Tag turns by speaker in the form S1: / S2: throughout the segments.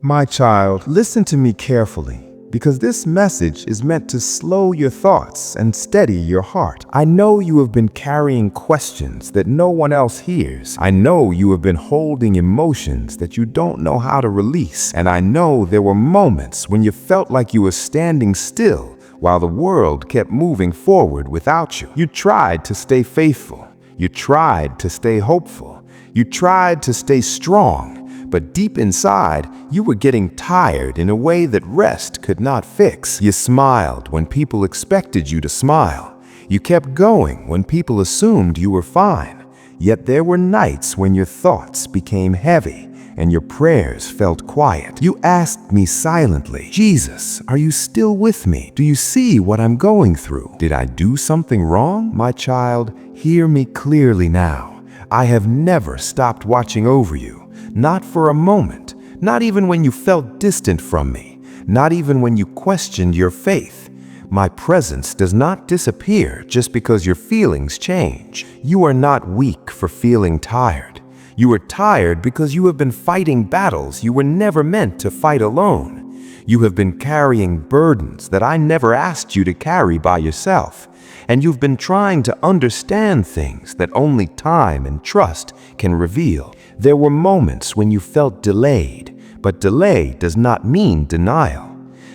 S1: My child, listen to me carefully, because this message is meant to slow your thoughts and steady your heart. I know you have been carrying questions that no one else hears. I know you have been holding emotions that you don't know how to release. And I know there were moments when you felt like you were standing still while the world kept moving forward without you. You tried to stay faithful. You tried to stay hopeful. You tried to stay strong. But deep inside, you were getting tired in a way that rest could not fix. You smiled when people expected you to smile. You kept going when people assumed you were fine. Yet there were nights when your thoughts became heavy and your prayers felt quiet. You asked me silently, "Jesus, are you still with me? Do you see what I'm going through? Did I do something wrong?" My child, hear me clearly now. I have never stopped watching over you. Not for a moment, not even when you felt distant from me, not even when you questioned your faith. My presence does not disappear just because your feelings change. You are not weak for feeling tired. You are tired because you have been fighting battles you were never meant to fight alone. You have been carrying burdens that I never asked you to carry by yourself. And you've been trying to understand things that only time and trust can reveal. There were moments when you felt delayed, but delay does not mean denial.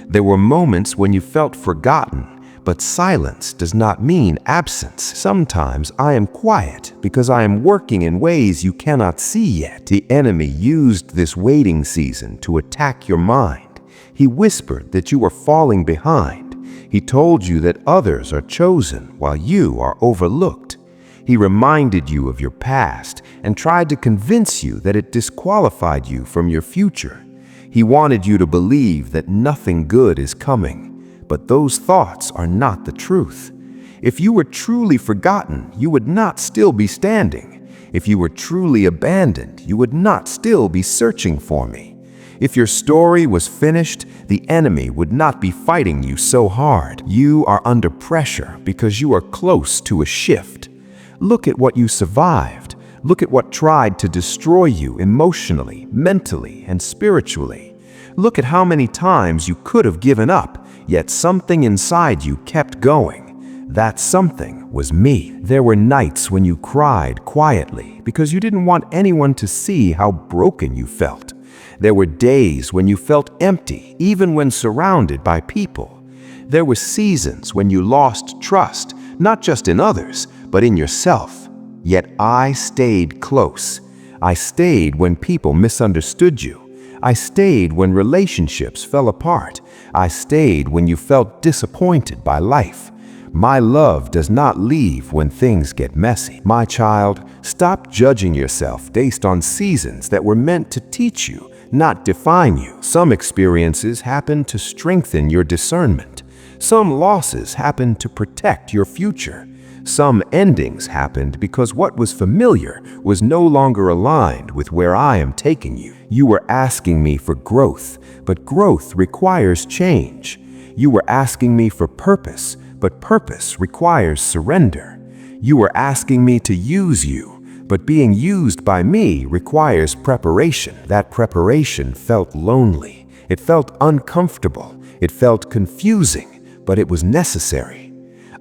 S1: There were moments when you felt forgotten, but silence does not mean absence. Sometimes I am quiet because I am working in ways you cannot see yet. The enemy used this waiting season to attack your mind. He whispered that you are falling behind. He told you that others are chosen while you are overlooked. He reminded you of your past and tried to convince you that it disqualified you from your future. He wanted you to believe that nothing good is coming, but those thoughts are not the truth. If you were truly forgotten, you would not still be standing. If you were truly abandoned, you would not still be searching for me. If your story was finished, the enemy would not be fighting you so hard. You are under pressure because you are close to a shift. Look at what you survived. Look at what tried to destroy you emotionally, mentally, and spiritually. Look at how many times you could have given up, yet something inside you kept going. That something was me. There were nights when you cried quietly because you didn't want anyone to see how broken you felt. There were days when you felt empty, even when surrounded by people. There were seasons when you lost trust, not just in others, but in yourself. Yet I stayed close. I stayed when people misunderstood you. I stayed when relationships fell apart. I stayed when you felt disappointed by life. My love does not leave when things get messy. My child, stop judging yourself based on seasons that were meant to teach you, not define you. Some experiences happen to strengthen your discernment. Some losses happen to protect your future. Some endings happened because what was familiar was no longer aligned with where I am taking you. You were asking me for growth, but growth requires change. You were asking me for purpose, but purpose requires surrender. You were asking me to use you, but being used by me requires preparation. That preparation felt lonely. It felt uncomfortable. It felt confusing, but it was necessary.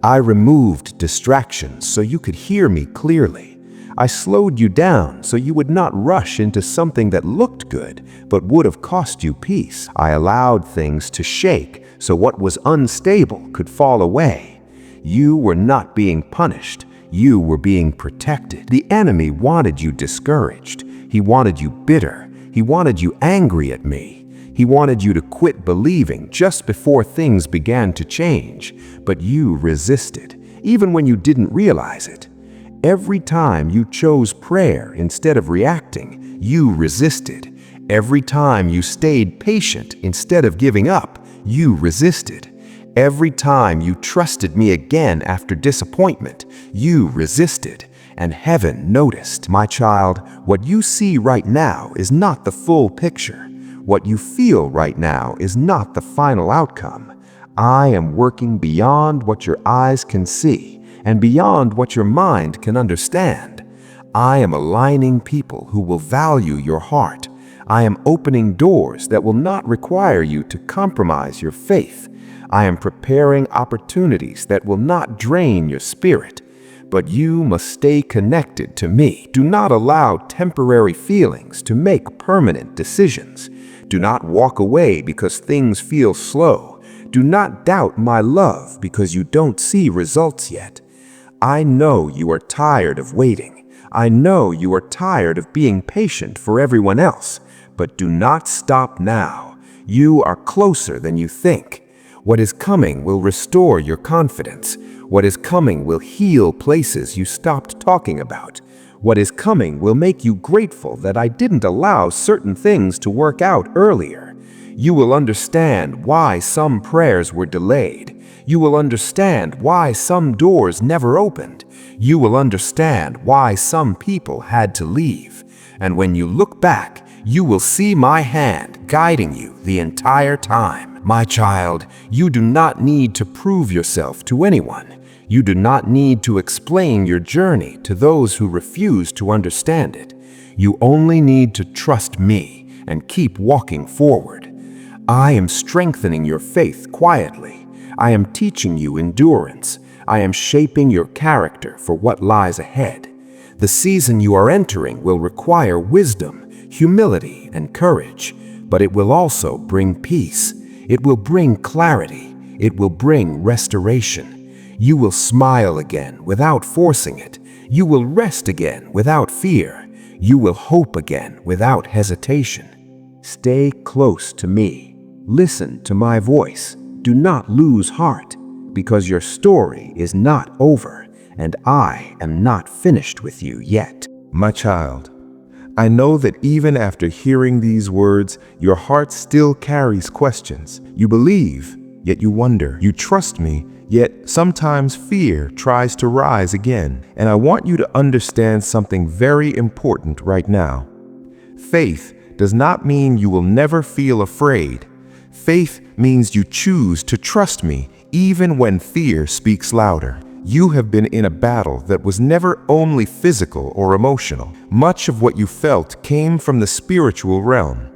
S1: I removed distractions so you could hear me clearly. I slowed you down so you would not rush into something that looked good, but would have cost you peace. I allowed things to shake so what was unstable could fall away. You were not being punished. You were being protected. The enemy wanted you discouraged. He wanted you bitter. He wanted you angry at me. He wanted you to quit believing just before things began to change. But you resisted, even when you didn't realize it. Every time you chose prayer instead of reacting, you resisted. Every time you stayed patient instead of giving up, you resisted. Every time you trusted me again after disappointment, you resisted, and heaven noticed. My child, what you see right now is not the full picture. What you feel right now is not the final outcome. I am working beyond what your eyes can see and beyond what your mind can understand. I am aligning people who will value your heart.
S2: I am opening doors that will not require you to compromise your faith. I am preparing opportunities that will not drain your spirit. But you must stay connected to me. Do not allow temporary feelings to make permanent decisions. Do not walk away because things feel slow. Do not doubt my love because you don't see results yet. I know you are tired of waiting. I know you are tired of being patient for everyone else. But do not stop now. You are closer than you think. What is coming will restore your confidence. What is coming will heal places you stopped talking about. What is coming will make you grateful that I didn't allow certain things to work out earlier. You will understand why some prayers were delayed. You will understand why some doors never opened. You will understand why some people had to leave. And when you look back, you will see my hand guiding you the entire time. My child, you do not need to prove yourself to anyone. You do not need to explain your journey to those who refuse to understand it. You only need to trust me and keep walking forward. I am strengthening your faith quietly. I am teaching you endurance. I am shaping your character for what lies ahead. The season you are entering will require wisdom, humility, and courage, but it will also bring peace. It will bring clarity. It will bring restoration. You will smile again without forcing it. You will rest again without fear. You will hope again without hesitation. Stay close to me. Listen to my voice. Do not lose heart, because your story is not over, and I am not finished with you yet.
S1: My child, I know that even after hearing these words, your heart still carries questions. You believe, yet you wonder. You trust me, yet sometimes fear tries to rise again. And I want you to understand something very important right now. Faith does not mean you will never feel afraid. Faith means you choose to trust me even when fear speaks louder. You have been in a battle that was never only physical or emotional. Much of what you felt came from the spiritual realm.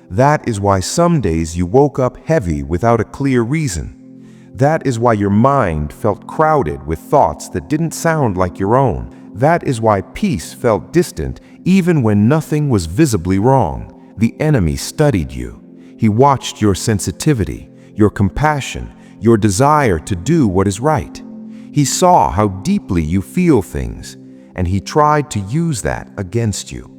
S1: That is why some days you woke up heavy without a clear reason. That is why your mind felt crowded with thoughts that didn't sound like your own. That is why peace felt distant even when nothing was visibly wrong. The enemy studied you. He watched your sensitivity, your compassion, your desire to do what is right. He saw how deeply you feel things, and he tried to use that against you.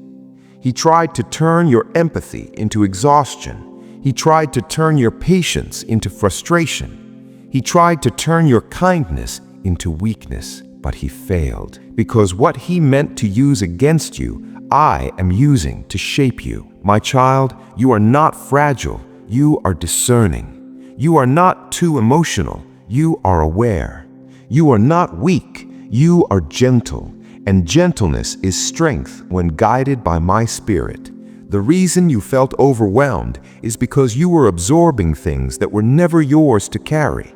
S1: He tried to turn your empathy into exhaustion. He tried to turn your patience into frustration. He tried to turn your kindness into weakness, but he failed. Because what he meant to use against you, I am using to shape you. My child, you are not fragile. You are discerning. You are not too emotional. You are aware. You are not weak, you are gentle, and gentleness is strength when guided by my spirit. The reason you felt overwhelmed is because you were absorbing things that were never yours to carry.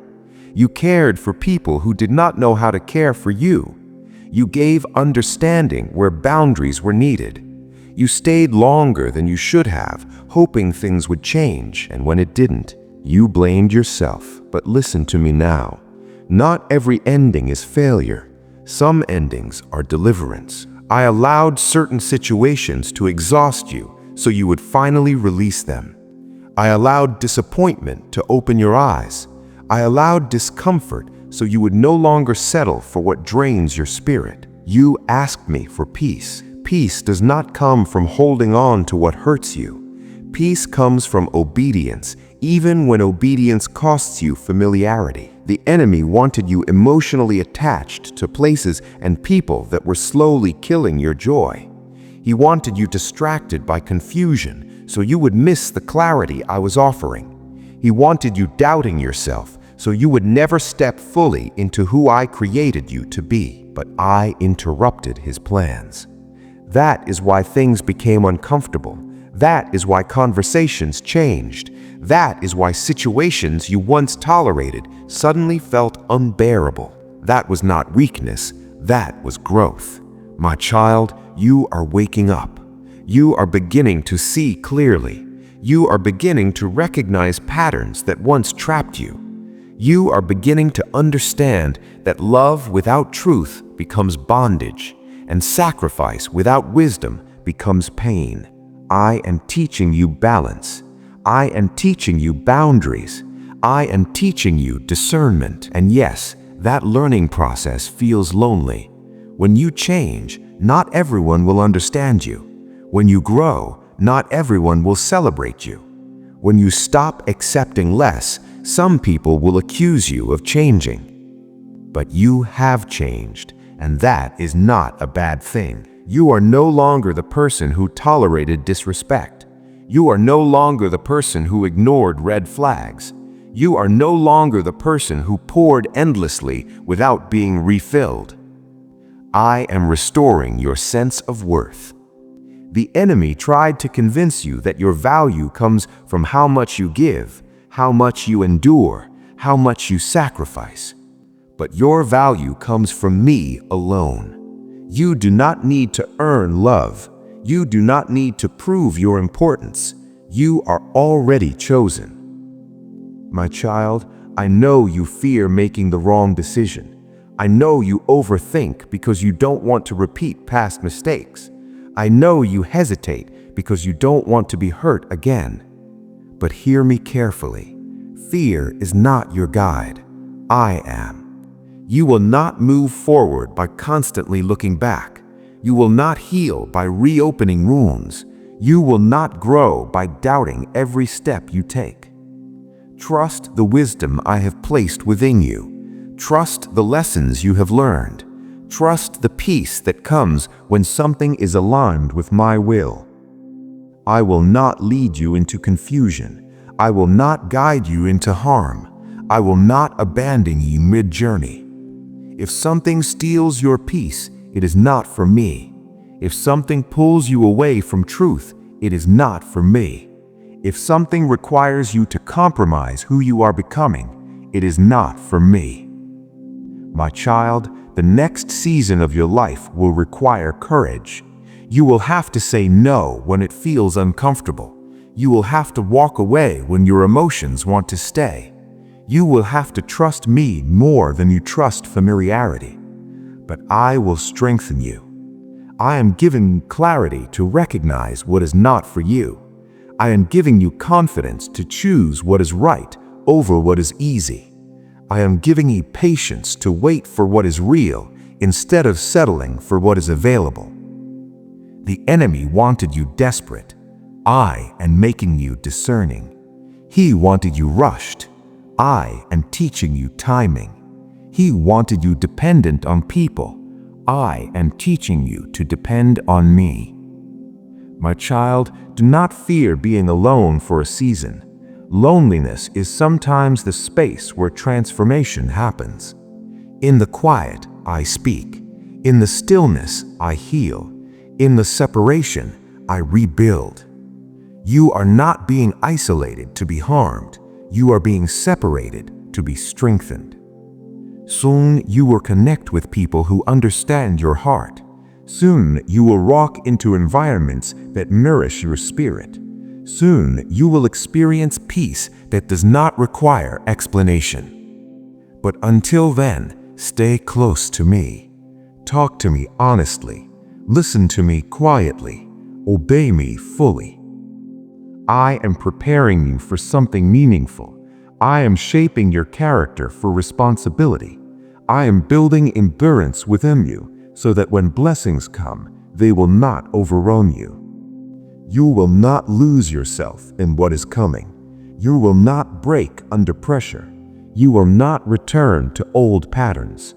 S1: You cared for people who did not know how to care for you. You gave understanding where boundaries were needed. You stayed longer than you should have, hoping things would change, and when it didn't, you blamed yourself. But listen to me now. Not every ending is failure. Some endings are deliverance. I allowed certain situations to exhaust you so you would finally release them. I allowed disappointment to open your eyes. I allowed discomfort so you would no longer settle for what drains your spirit. You asked me for peace. Peace does not come from holding on to what hurts you. Peace comes from obedience, even when obedience costs you familiarity. The enemy wanted you emotionally attached to places and people that were slowly killing your joy. He wanted you distracted by confusion so you would miss the clarity I was offering. He wanted you doubting yourself so you would never step fully into who I created you to be. But I interrupted his plans. That is why things became uncomfortable. That is why conversations changed. That is why situations you once tolerated suddenly felt unbearable. That was not weakness, that was growth. My child, you are waking up.
S2: You are beginning to see clearly. You are beginning to recognize patterns that once trapped you. You are beginning to understand that love without truth becomes bondage, and sacrifice without wisdom becomes pain. I am teaching you balance. I am teaching you boundaries. I am teaching you discernment. And yes, that learning process feels lonely. When you change, not everyone will understand you. When you grow, not everyone will celebrate you. When you stop accepting less, some people will accuse you of changing. But you have changed, and that is not a bad thing. You are no longer the person who tolerated disrespect. You are no longer the person who ignored red flags. You are no longer the person who poured endlessly without being refilled. I am restoring your sense of worth. The enemy tried to convince you that your value comes from how much you give, how much you endure, how much you sacrifice. But your value comes from me alone. You do not need to earn love. You do not need to prove your importance. You are already chosen. My child, I know you fear making the wrong decision. I know you overthink because you don't want to repeat past mistakes. I know you hesitate because you don't want to be hurt again. But hear me carefully. Fear is not your guide. I am. You will not move forward by constantly looking back. You will not heal by reopening wounds. You will not grow by doubting every step you take. Trust the wisdom I have placed within you. Trust the lessons you have learned. Trust the peace that comes when something is aligned with my will. I will not lead you into confusion. I will not guide you into harm. I will not abandon you mid-journey. If something steals your peace, it is not for me. If something pulls you away from truth, it is not for me. If something requires you to compromise who you are becoming, it is not for me. My child, the next season of your life will require courage. You will have to say no when it feels uncomfortable. You will have to walk away when your emotions want to stay. You will have to trust me more than you trust familiarity. But I will strengthen you. I am giving you clarity to recognize what is not for you. I am giving you confidence to choose what is right over what is easy. I am giving you patience to wait for what is real instead of settling for what is available. The enemy wanted you desperate. I am making you discerning. He wanted you rushed. I am teaching you timing. He wanted you dependent on people. I am teaching you to depend on me. My child, do not fear being alone for a season. Loneliness is sometimes the space where transformation happens. In the quiet, I speak. In the stillness, I heal. In the separation, I rebuild. You are not being isolated to be harmed. You are being separated to be strengthened. Soon you will connect with people who understand your heart. Soon you will walk into environments that nourish your spirit. Soon you will experience peace that does not require explanation. But until then, stay close to me. Talk to me honestly. Listen to me quietly. Obey me fully. I am preparing you for something meaningful. I am shaping your character for responsibility. I am building endurance within you so that when blessings come, they will not overrun you. You will not lose yourself in what is coming. You will not break under pressure. You will not return to old patterns.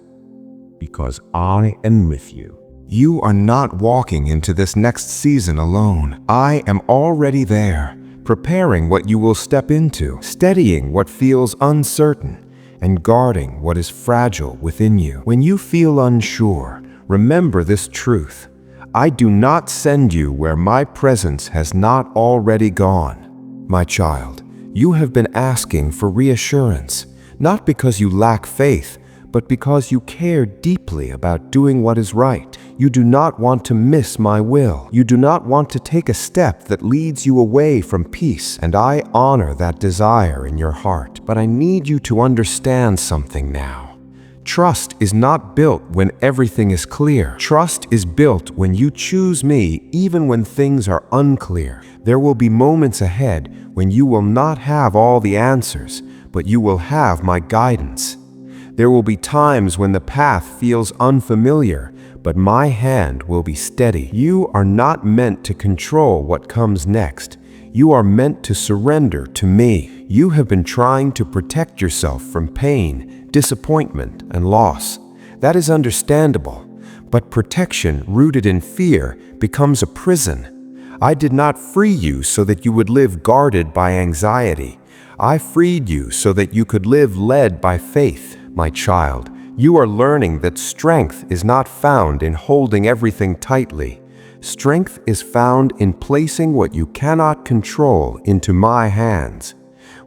S2: Because I am with you. You are not walking into this next season alone. I am already there, preparing what you will step into, steadying what feels uncertain, and guarding what is fragile within you. When you feel unsure, remember this truth. I do not send you where my presence has not already gone. My child, you have been asking for reassurance, not because you lack faith, but because you care deeply about doing what is right. You do not want to miss my will. You do not want to take a step that leads you away from peace, and I honor that desire in your heart. But I need you to understand something now. Trust is not built when everything is clear. Trust is built when you choose me, even when things are unclear. There will be moments ahead when you will not have all the answers, but you will have my guidance. There will be times when the path feels unfamiliar, but my hand will be steady. You are not meant to control what comes next. You are meant to surrender to me. You have been trying to protect yourself from pain, disappointment, and loss. That is understandable, but protection rooted in fear becomes a prison. I did not free you so that you would live guarded by anxiety. I freed you so that you could live led by faith. My child, you are learning that strength is not found in holding everything tightly. Strength is found in placing what you cannot control into my hands.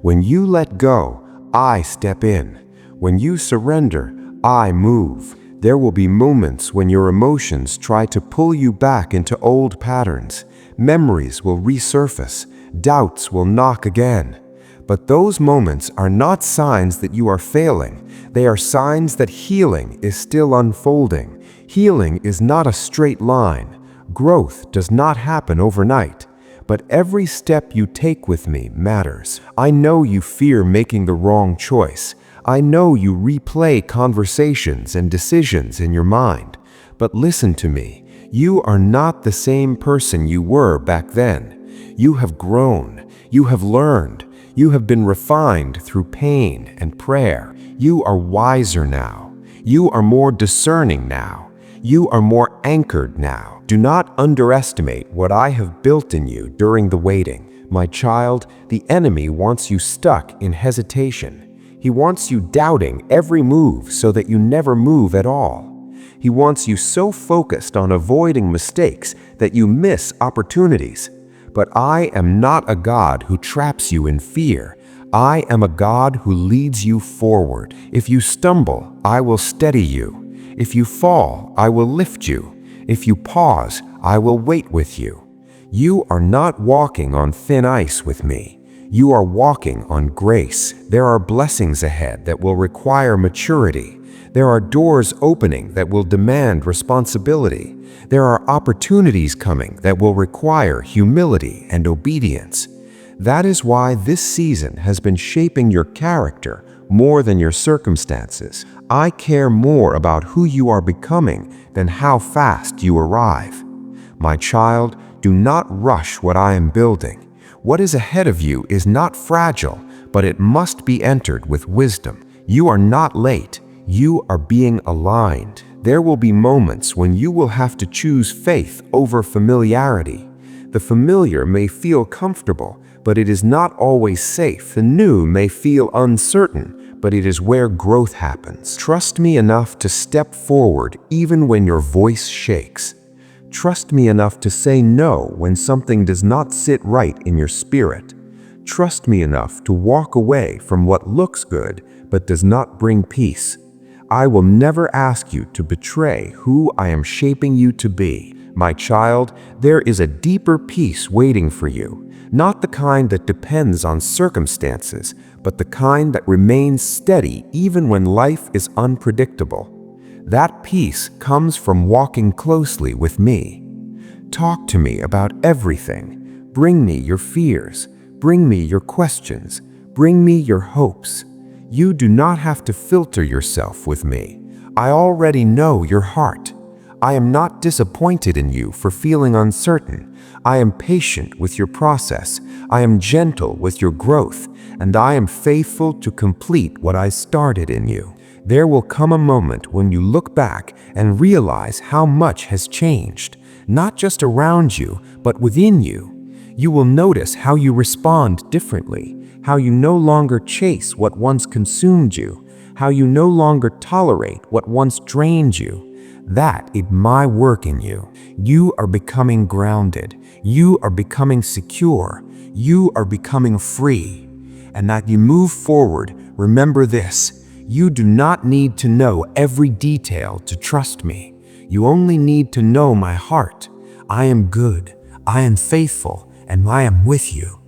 S2: When you let go, I step in. When you surrender, I move. There will be moments when your emotions try to pull you back into old patterns. Memories will resurface. Doubts will knock again. But those moments are not signs that you are failing. They are signs that healing is still unfolding. Healing is not a straight line. Growth does not happen overnight. But every step you take with me matters. I know you fear making the wrong choice. I know you replay conversations and decisions in your mind. But listen to me. You are not the same person you were back then. You have grown. You have learned. You have been refined through pain and prayer. You are wiser now. You are more discerning now. You are more anchored now. Do not underestimate what I have built in you during the waiting. My child, the enemy wants you stuck in hesitation. He wants you doubting every move so that you never move at all. He wants you so focused on avoiding mistakes that you miss opportunities. But I am not a God who traps you in fear. I am a God who leads you forward. If you stumble, I will steady you. If you fall, I will lift you. If you pause, I will wait with you. You are not walking on thin ice with me. You are walking on grace. There are blessings ahead that will require maturity. There are doors opening that will demand responsibility. There are opportunities coming that will require humility and obedience. That is why this season has been shaping your character more than your circumstances. I care more about who you are becoming than how fast you arrive. My child, do not rush what I am building. What is ahead of you is not fragile, but it must be entered with wisdom. You are not late. You are being aligned. There will be moments when you will have to choose faith over familiarity. The familiar may feel comfortable, but it is not always safe. The new may feel uncertain, but it is where growth happens. Trust me enough to step forward even when your voice shakes. Trust me enough to say no when something does not sit right in your spirit. Trust me enough to walk away from what looks good but does not bring peace. I will never ask you to betray who I am shaping you to be. My child, there is a deeper peace waiting for you, not the kind that depends on circumstances, but the kind that remains steady even when life is unpredictable. That peace comes from walking closely with me. Talk to me about everything. Bring me your fears. Bring me your questions. Bring me your hopes. You do not have to filter yourself with me. I already know your heart. I am not disappointed in you for feeling uncertain. I am patient with your process. I am gentle with your growth, and I am faithful to complete what I started in you. There will come a moment when you look back and realize how much has changed, not just around you, but within you. You will notice how you respond differently, how you no longer chase what once consumed you, how you no longer tolerate what once drained you. That is my work in you. You are becoming grounded. You are becoming secure. You are becoming free. And that you move forward, remember this: you do not need to know every detail to trust me.
S3: You only need to know my heart. I am good, I am faithful, and I am with you.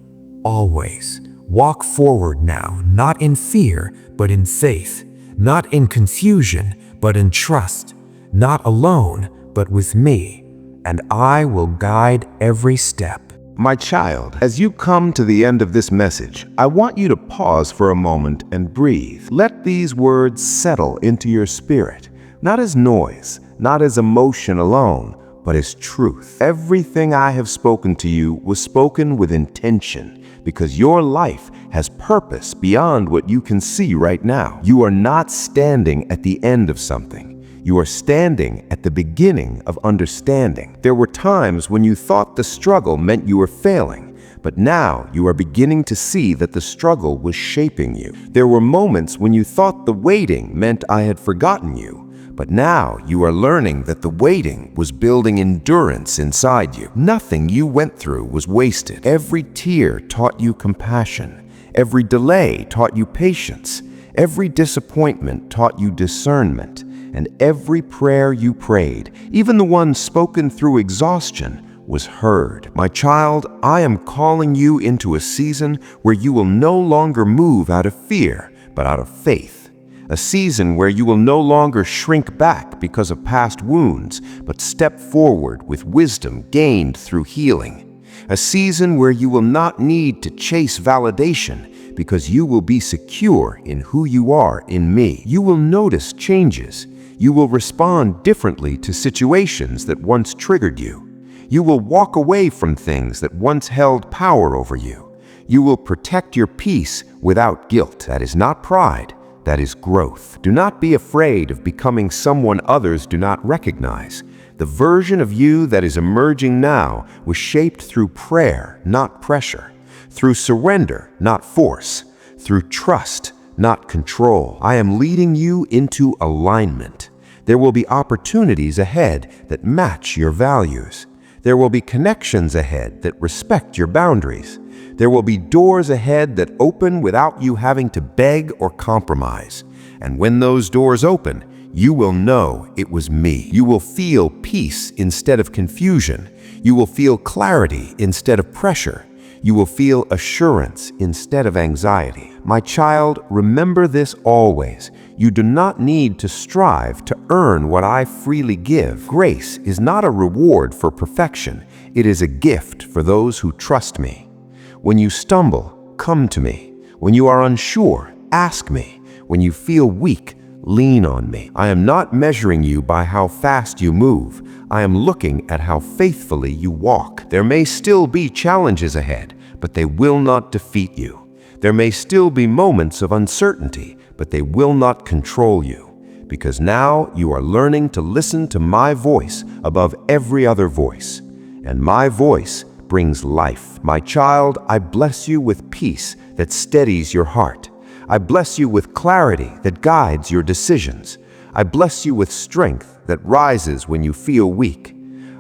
S3: Always. Walk forward now, not in fear, but in faith. Not in confusion, but in trust. Not alone, but with me. And I will guide every step.
S2: My child, as you come to the end of this message, I want you to pause for a moment and breathe. Let these words settle into your spirit, not as noise, not as emotion alone, but as truth. Everything I have spoken to you was spoken with intention, because your life has purpose beyond what you can see right now. You are not standing at the end of something. You are standing at the beginning of understanding. There were times when you thought the struggle meant you were failing, but now you are beginning to see that the struggle was shaping you. There were moments when you thought the waiting meant I had forgotten you, but now you are learning that the waiting was building endurance inside you. Nothing you went through was wasted. Every tear taught you compassion. Every delay taught you patience. Every disappointment taught you discernment. And every prayer you prayed, even the one spoken through exhaustion, was heard. My child, I am calling you into a season where you will no longer move out of fear, but out of faith. A season where you will no longer shrink back because of past wounds, but step forward with wisdom gained through healing. A season where you will not need to chase validation because you will be secure in who you are in me. You will notice changes. You will respond differently to situations that once triggered you. You will walk away from things that once held power over you. You will protect your peace without guilt. That is not pride, that is growth. Do not be afraid of becoming someone others do not recognize. The version of you that is emerging now was shaped through prayer, not pressure, through surrender, not force, through trust, not control. I am leading you into alignment. There will be opportunities ahead that match your values. There will be connections ahead that respect your boundaries. There will be doors ahead that open without you having to beg or compromise. And when those doors open, you will know it was me. You will feel peace instead of confusion. You will feel clarity instead of pressure. You will feel assurance instead of anxiety. My child, remember this always. You do not need to strive to earn what I freely give. Grace is not a reward for perfection. It is a gift for those who trust me. When you stumble, come to me. When you are unsure, ask me. When you feel weak, lean on me. I am not measuring you by how fast you move. I am looking at how faithfully you walk. There may still be challenges ahead, but they will not defeat you. There may still be moments of uncertainty, but they will not control you. Because now you are learning to listen to my voice above every other voice. And my voice brings life. My child, I bless you with peace that steadies your heart. I bless you with clarity that guides your decisions. I bless you with strength that rises when you feel weak.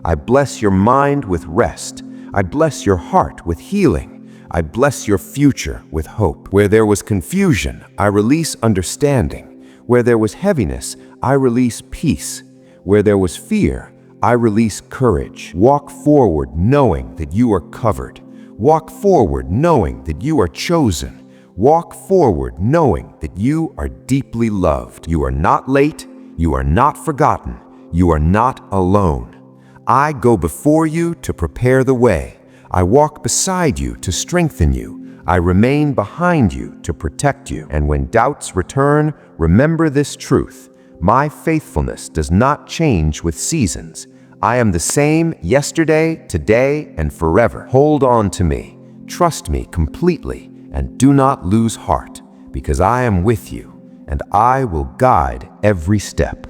S2: I bless your mind with rest. I bless your heart with healing. I bless your future with hope. Where there was confusion, I release understanding. Where there was heaviness, I release peace. Where there was fear, I release courage. Walk forward knowing that you are covered. Walk forward knowing that you are chosen. Walk forward knowing that you are deeply loved. You are not late. You are not forgotten. You are not alone. I go before you to prepare the way. I walk beside you to strengthen you. I remain behind you to protect you. And when doubts return, remember this truth. My faithfulness does not change with seasons. I am the same yesterday, today, and forever. Hold on to me. Trust me completely. And do not lose heart, because I am with you, and I will guide every step.